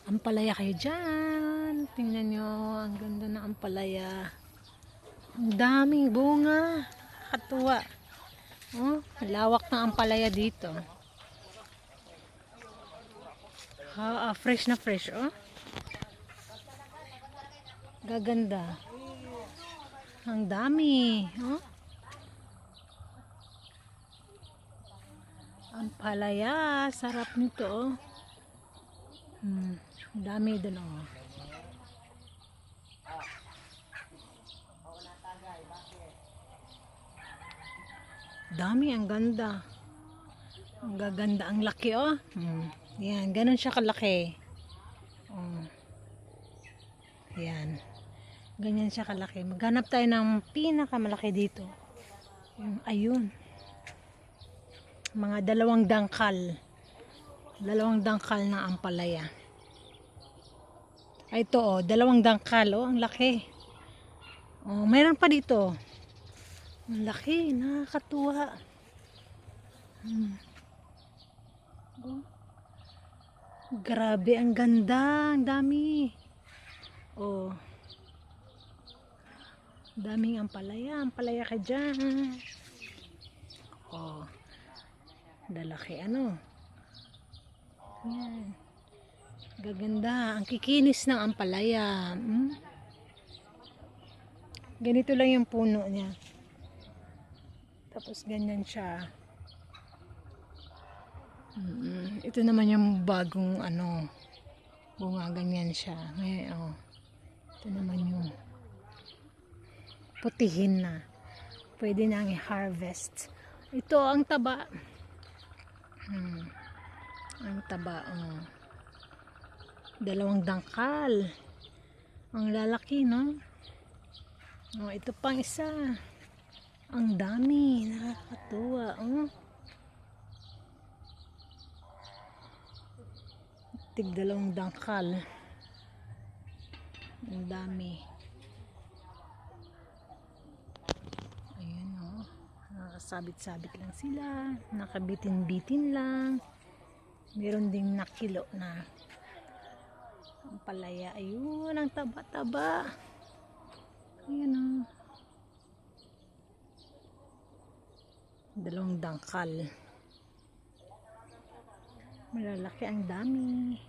Ampalaya kayo dyan. Tingnan nyo, ang ganda na ampalaya. Ang daming bunga. Katuwa. Oh, lawak ng ampalaya dito. Fresh na fresh, oh. Gaganda. Ang dami, oh. Ampalaya, sarap nito, oh. Dami dun, oh. Dami, ang ganda. Ang gaganda, ang laki, oh. Yan, ganun siya kalaki. Oh. Yan. Ganyan siya kalaki. Maghanap tayo ng pinakamalaki dito. Ayun. Mga dalawang dangkal. Dalawang dangkal na ampalaya. Ay, ito, oh. Dalawang dangkal, oh. Ang laki. Oh, mayroon pa dito. Ang laki. Nakakatuwa. Oh. Grabe, ang ganda. Ang dami. Oh. Daming ampalaya. Ampalaya ka dyan. Oh. Dalaki, ano. Yan. Gaganda. Ang kikinis ng ampalaya. Ganito lang yung puno niya. Tapos ganyan siya. Ito naman yung bagong ano, bunga, ganyan siya. Ngayon, oh. Ito naman yung putihin na. Pwede nang i-harvest. Ito ang taba. Ang taba, oh. Dalawang dangkal. Ang lalaki, no? Oh, ito pang isa. Ang dami. Nakakatuwa, oh. Dalawang dangkal. Ang dami. Ayan, oh. Nakasabit-sabit lang sila. Nakabitin-bitin lang. Meron ding nakilo na ampalaya. Ayun, ang taba-taba. Ayan, oh. Dalawang dangkal. Malalaki, ang dami.